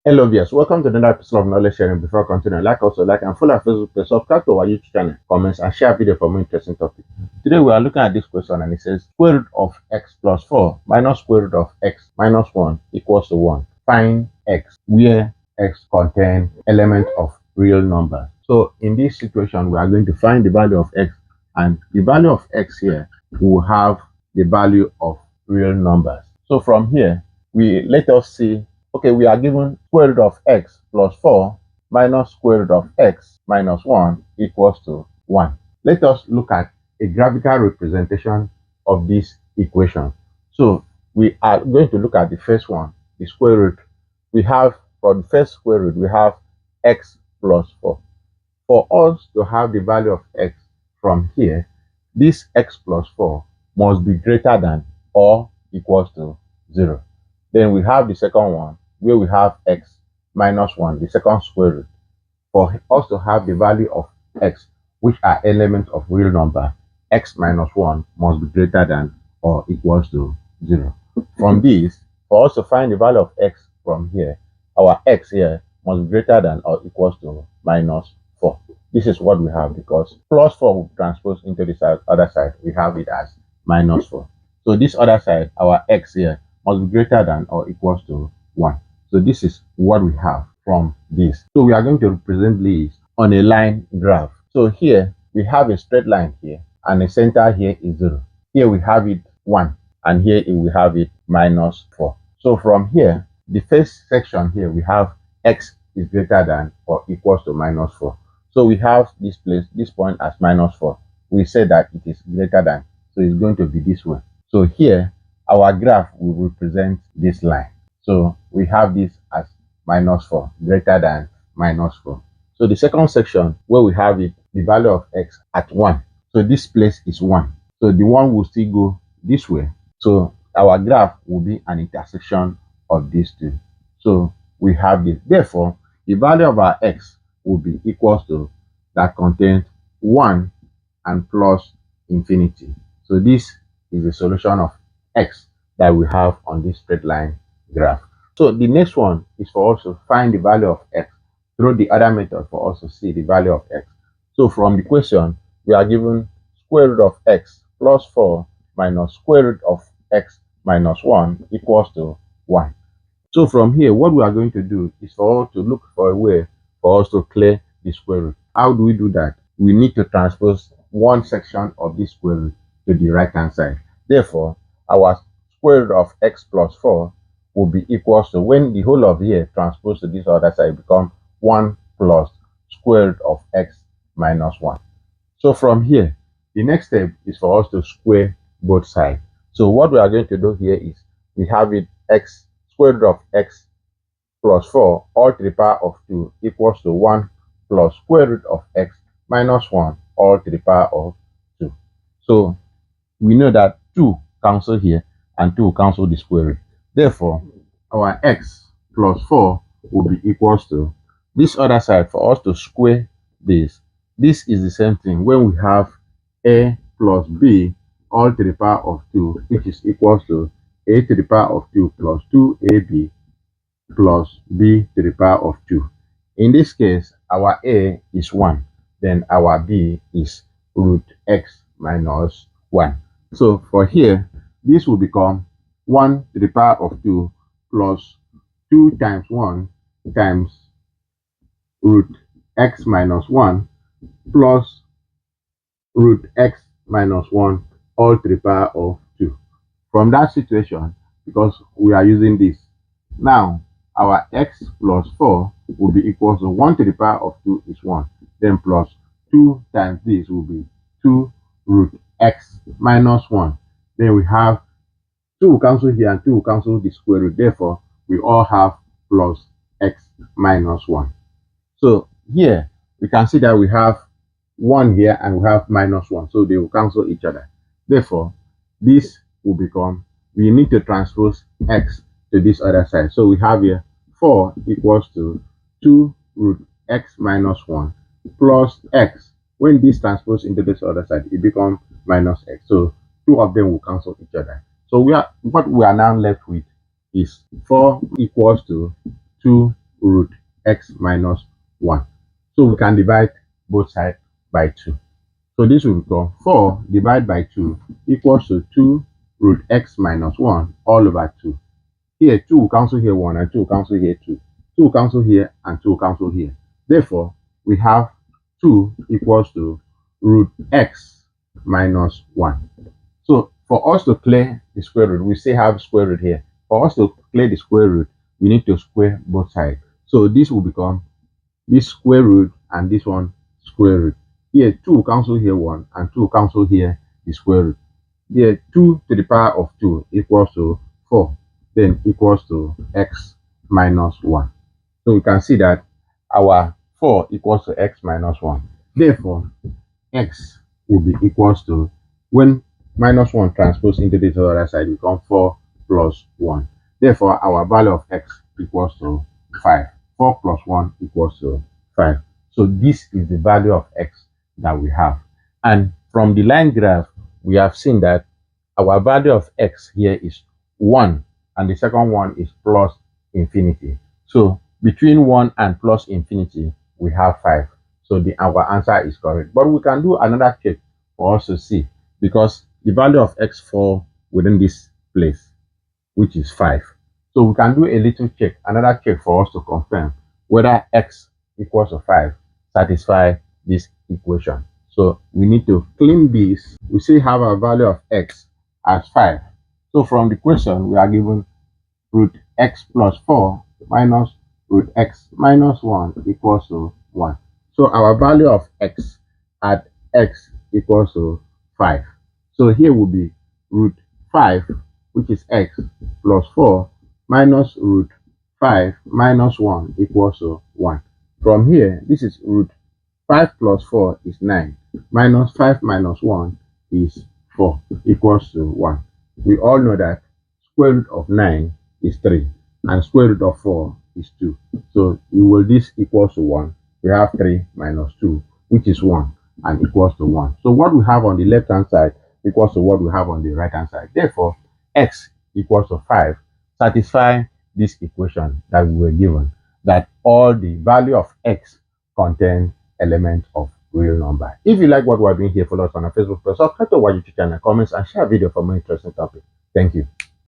Hello viewers, welcome to another episode of knowledge sharing. Before I continue, like and follow our Facebook page, subscribe to our YouTube channel, comments and share video for more interesting topics. Today we are looking at this question and it says square root of x plus 4 minus square root of x minus 1 equals to 1. Find x where x contains element of real number. So in this situation we are going to find the value of x, and the value of x here will have the value of real numbers. So from here let us see. Okay, we are given square root of x plus 4 minus square root of x minus 1 equals to 1. Let us look at a graphical representation of this equation. So we are going to look at the first one, the square root. We have, for the first square root, we have x plus 4. For us to have the value of x from here, this x plus 4 must be greater than or equals to 0. Then we have the second one, where we have x minus 1, the second square root. For us to have the value of x, which are elements of real number, x minus 1 must be greater than or equals to 0. From this, for us to find the value of x from here, our x here must be greater than or equals to minus 4. This is what we have, because plus 4 will transpose into this other side. We have it as minus 4. So this other side, our x here, must be greater than or equals to 1. So this is what we have from this. So we are going to represent this on a line graph. So here we have a straight line here, and the center here is 0. Here we have it 1, and here we have it minus 4. So from here, the first section here, we have x is greater than or equals to minus 4. So we have this point as minus 4. We say that it is greater than, so it's going to be this way. So here our graph will represent this line. So we have this as minus 4, greater than minus 4. So the second section, where we have it, the value of x at 1. So this place is 1. So the 1 will still go this way. So our graph will be an intersection of these two. So we have this. Therefore, the value of our x will be equals to that contains 1 and plus infinity. So this is the solution of x that we have on this straight line graph. So the next one is for us to find the value of x through the other method for us to see the value of x. So from the question, we are given square root of x plus 4 minus square root of x minus 1 equals to 1. So from here, what we are going to do is for us to look for a way for us to clear the square root. How do we do that? We need to transpose one section of this square root to the right hand side. Therefore, our square root of x plus 4 will be equals to, when the whole of here transposed to this other side, become 1 plus square root of x minus 1. So from here, the next step is for us to square both sides. So what we are going to do here is, we have it x square root of x plus 4 all to the power of 2 equals to 1 plus square root of x minus 1 all to the power of 2. So we know that 2 cancel here and 2 cancel the square root. Therefore, our x plus 4 will be equals to this other side. For us to square this is the same thing when we have a plus b all to the power of 2, which is equals to a to the power of 2 plus 2ab plus b to the power of 2. In this case, our a is 1, then our b is root x minus 1. So for here, this will become 1 to the power of 2 plus 2 times 1 times root x minus 1 plus root x minus 1 all to the power of 2. From that situation, because we are using this, now our x plus 4 will be equal to 1 to the power of 2 is 1, then plus 2 times this will be 2 root x minus 1. Then we have 2 will cancel here and 2 will cancel the square root. Therefore, we all have plus x minus 1. So here we can see that we have 1 here and we have minus 1. So they will cancel each other. Therefore, this will become, we need to transpose x to this other side. So we have here 4 equals to 2 root x minus 1 plus x. When this transposes into this other side, it becomes minus x. So 2 of them will cancel each other. So what we are now left with is 4 equals to 2 root x minus 1. So we can divide both sides by 2. So this will become 4 divided by 2 equals to 2 root x minus 1 all over 2. Here 2 will cancel here 1 and 2 will cancel here 2. 2 will cancel here and 2 will cancel here. Therefore, we have 2 equals to root x minus 1. So for us to clear the square root, we still have square root here. For us to clear the square root, we need to square both sides. So this will become this square root and this one square root. Here 2 will cancel here 1 and 2 will cancel here the square root. Here 2 to the power of 2 equals to 4, then equals to x minus 1. So we can see that our 4 equals to x minus 1. Therefore, x will be equals to, when minus 1 transposed into the other side, become 4 plus 1. Therefore, our value of x equals to 5. 4 plus 1 equals to 5. So this is the value of x that we have. And from the line graph, we have seen that our value of x here is 1, and the second one is plus infinity. So between 1 and plus infinity, we have 5. So our answer is correct. But we can do another check for us to see, because the value of x falls within this place, which is 5. So we can do a little check, another check for us to confirm whether x equals to 5 satisfy this equation. So we need to clean this. We still have our value of x as 5. So from the question, we are given root x plus 4 minus root x minus 1 equals to 1. So our value of x at x equals to 5. So here will be root 5, which is x, plus 4 minus root 5 minus 1 equals to 1. From here, this is root 5 plus 4 is 9, minus 5 minus 1 is 4, equals to 1. We all know that square root of 9 is 3, and square root of 4 is 2. So this equals to 1. We have 3 minus 2, which is 1, and equals to 1. So what we have on the left hand side equals to what we have on the right hand side. Therefore, x equals to 5 satisfy this equation that we were given, that all the value of x contain elements of real number. If you like what we're doing here, follow us on our Facebook page, subscribe to our YouTube channel, comments, and share video for more interesting topics. Thank you.